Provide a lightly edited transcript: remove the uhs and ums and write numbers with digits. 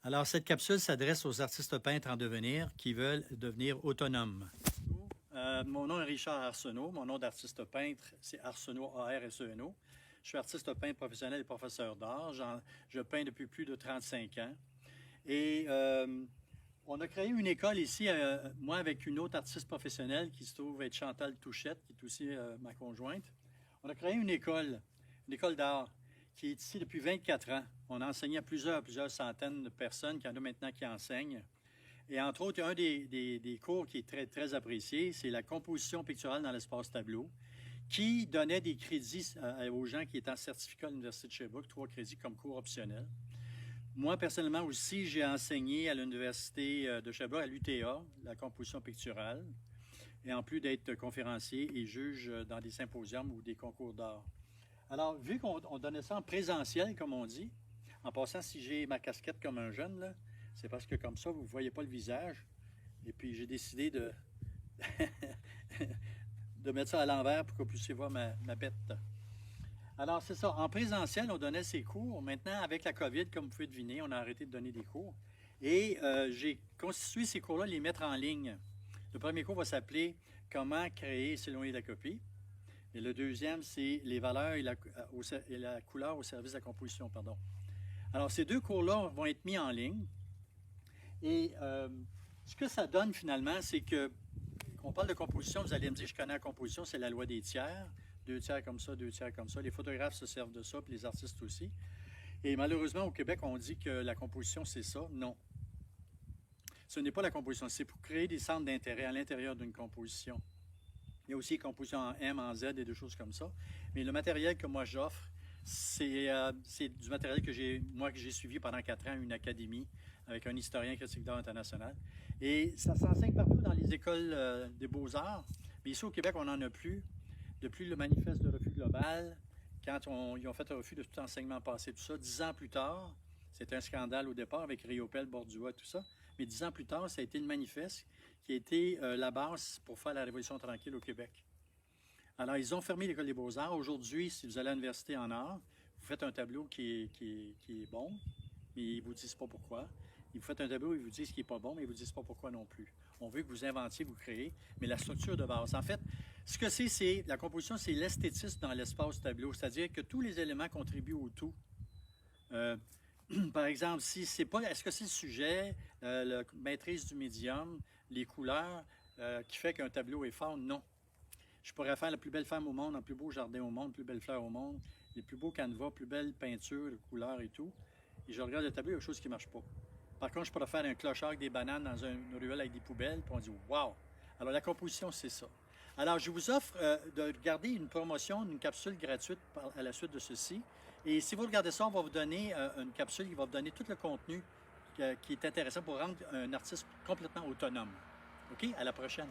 Alors, cette capsule s'adresse aux artistes peintres en devenir qui veulent devenir autonomes. Mon nom est Richard Arsenault. Mon nom d'artiste peintre, c'est Arsenault, A-R-S-E-N-O. Je suis artiste peintre professionnel et professeur d'art. Je peins depuis plus de 35 ans. Et on a créé une école ici, moi avec une autre artiste professionnelle qui se trouve être Chantal Touchette, qui est aussi ma conjointe. On a créé une école d'art qui est ici depuis 24 ans. On a enseigné à plusieurs centaines de personnes, qui en a maintenant qui enseignent. Et entre autres, un des cours qui est très apprécié, c'est la composition picturale dans l'espace tableau, qui donnait des crédits aux gens qui étaient en certificat à l'Université de Sherbrooke, 3 crédits comme cours optionnel. Moi, personnellement aussi, j'ai enseigné à l'Université de Sherbrooke, à l'UTA, la composition picturale, et en plus d'être conférencier et juge dans des symposiums ou des concours d'art. Alors, vu qu'on donnait ça en présentiel, comme on dit, en passant, si j'ai ma casquette comme un jeune, là, c'est parce que comme ça, vous ne voyez pas le visage. Et puis, j'ai décidé de, de mettre ça à l'envers pour que vous puissiez voir ma bête. Alors, c'est ça. En présentiel, on donnait ces cours. Maintenant, avec la COVID, comme vous pouvez deviner, on a arrêté de donner des cours. Et j'ai constitué ces cours-là, les mettre en ligne. Le premier cours va s'appeler « Comment créer et s'éloigner de la copie ». Et le deuxième, c'est « Les valeurs et la couleur au service de la composition ». Pardon. Alors, ces deux cours-là vont être mis en ligne. Et ce que ça donne finalement, c'est que, quand on parle de composition, vous allez me dire, je connais la composition, c'est la loi des tiers. 2 tiers comme ça, 2 tiers comme ça. Les photographes se servent de ça, puis les artistes aussi. Et malheureusement, au Québec, on dit que la composition, c'est ça. Non. Ce n'est pas la composition, c'est pour créer des centres d'intérêt à l'intérieur d'une composition. Il y a aussi des compositions en M, en Z et des choses comme ça. Mais le matériel que moi j'offre, c'est du matériel que j'ai suivi pendant 4 ans à une académie avec un historien critique d'art international. Et ça s'enseigne partout dans les écoles des beaux-arts. Mais ici au Québec, on n'en a plus. Depuis le manifeste de refus global, quand ils ont fait un refus de tout enseignement passé, tout ça, 10 ans plus tard, c'était un scandale au départ avec Riopelle, Bordua, tout ça, mais 10 ans plus tard, ça a été le manifeste qui a été la base pour faire la Révolution tranquille au Québec. Alors, ils ont fermé l'École des beaux-arts. Aujourd'hui, si vous allez à l'université en art, vous faites un tableau qui est bon, mais ils ne vous disent pas pourquoi. Vous faites un tableau, ils vous disent qu'il n'est pas bon, mais ils ne vous disent pas pourquoi non plus. On veut que vous inventiez, vous créez, mais la structure de base. En fait, ce que c'est la composition, c'est l'esthétisme dans l'espace tableau, c'est-à-dire que tous les éléments contribuent au tout. Par exemple, si c'est pas, est-ce que c'est le sujet, la maîtrise du médium, les couleurs, qui fait qu'un tableau est fort? Non. Je pourrais faire la plus belle femme au monde, le plus beau jardin au monde, les plus belles fleurs au monde, les plus beaux canevas, plus belles peintures, les couleurs et tout. Et je regarde le tableau, il y a quelque chose qui ne marche pas. Par contre, je pourrais faire un clochard avec des bananes dans une ruelle avec des poubelles, puis on dit « Wow! » Alors, la composition, c'est ça. Alors, je vous offre de garder une promotion, une capsule gratuite à la suite de ceci. Et si vous regardez ça, on va vous donner une capsule qui va vous donner tout le contenu qui est intéressant pour rendre un artiste complètement autonome. OK? À la prochaine!